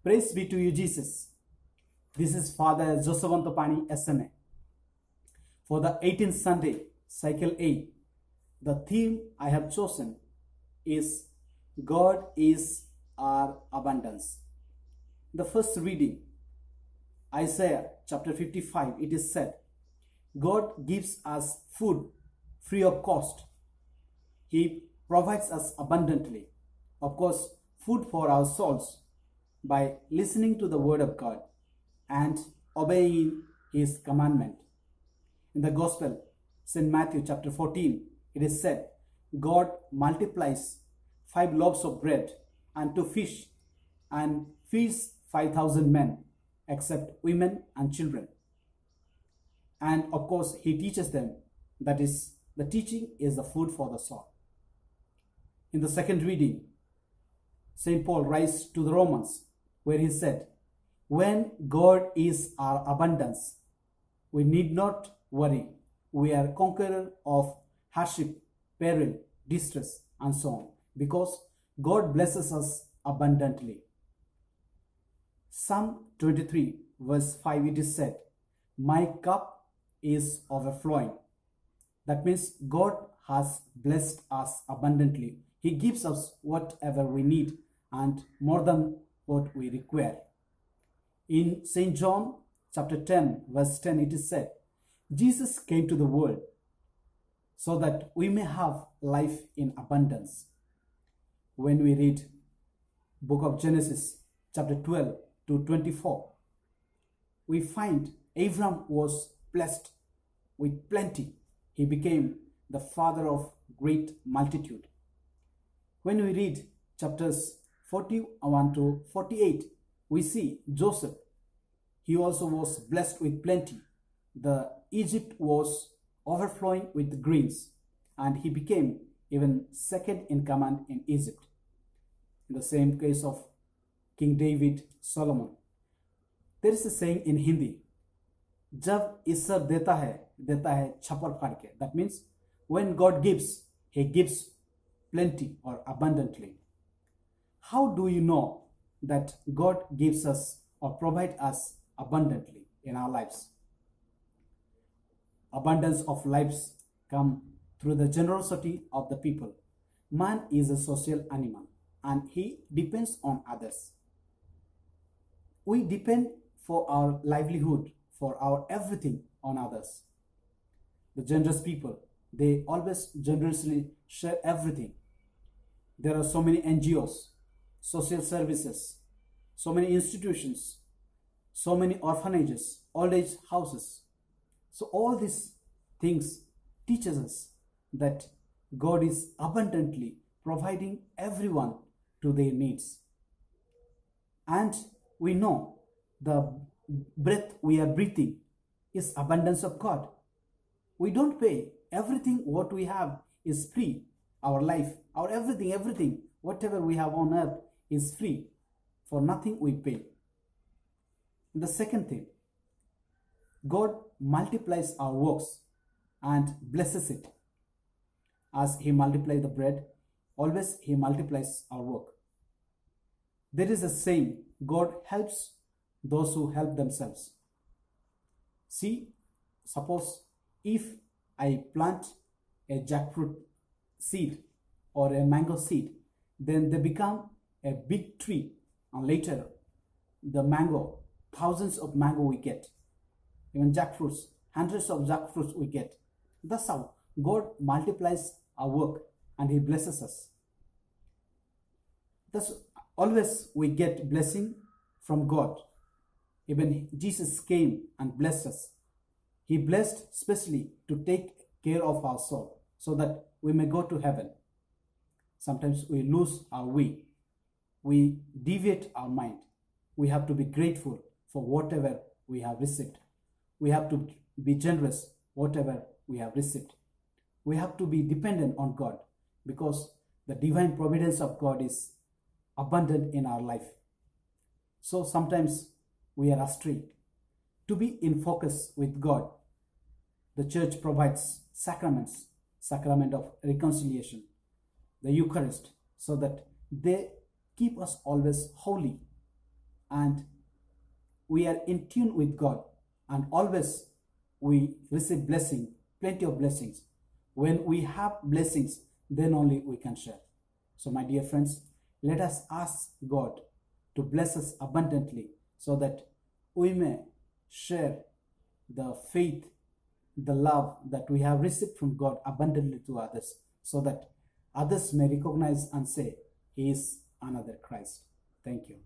Praise be to you, Jesus. This is Father Josavantapani SMA. For the 18th Sunday, Cycle A, the theme I have chosen is God is our abundance. The first reading, Isaiah chapter 55, it is said, God gives us food free of cost. He provides us abundantly. Of course, food for our souls by listening to the word of God and obeying his commandment. In the Gospel, St. Matthew chapter 14, it is said, God multiplies 5 loaves of bread and 2 fish and feeds 5,000 men, except women and children. And of course, he teaches them, that is, the teaching is the food for the soul. In the second reading, St. Paul writes to the Romans, where he said, when God is our abundance, we need not worry. We are conqueror of hardship, peril, distress, and so on, because God blesses us abundantly. Psalm 23, verse 5, it is said, my cup is overflowing. That means God has blessed us abundantly. He gives us whatever we need and more than what we require. In St. John chapter 10, verse 10, it is said, Jesus came to the world so that we may have life in abundance. When we read book of Genesis chapter 12 to 24, we find Abram was blessed with plenty. He became the father of great multitude. When we read chapters 41 to 48, we see Joseph. He also was blessed with plenty. The Egypt was overflowing with grains, and he became even second in command in Egypt. In the same case of King David, Solomon. There is a saying in Hindi, जब ईश्वर देता है छप्पर फाड़ के. That means when God gives, he gives plenty or abundantly. How do you know that God gives us or provides us abundantly in our lives? Abundance of lives come through the generosity of the people. Man is a social animal and he depends on others. We depend for our livelihood, for our everything on others. The generous people, they always generously share everything. There are so many NGOs, social services, so many institutions, so many orphanages, old age houses. So all these things teaches us that God is abundantly providing everyone to their needs. And we know the breath we are breathing is abundance of God. We don't pay. Everything what we have is free. Our life, our everything, whatever we have on earth is free. For nothing we pay. The second thing, God multiplies our works and blesses it. As he multiplies the bread, always he multiplies our work. There is a saying, God helps those who help themselves. See, suppose if I plant a jackfruit seed or a mango seed, then they become a big tree, and later the mango, thousands of mango we get, even jackfruits, hundreds of jackfruits we get. That's how God multiplies our work and he blesses us. That's always we get blessing from God. Even Jesus came and blessed us. He blessed especially to take care of our soul so that we may go to heaven. Sometimes we lose our way. We deviate our mind. We have to be grateful for whatever we have received. We have to be generous whatever we have received. We have to be dependent on God because the divine providence of God is abundant in our life. So sometimes we are astray. To be in focus with God, the church provides sacraments, sacrament of reconciliation, the Eucharist, so that they keep us always holy. and we are in tune with God, and always we receive blessing, plenty of blessings. When we have blessings, then only we can share. So my dear friends, let us ask God to bless us abundantly so that we may share the faith, the love that we have received from God abundantly to others, so that others may recognize and say, He is another Christ. Thank you.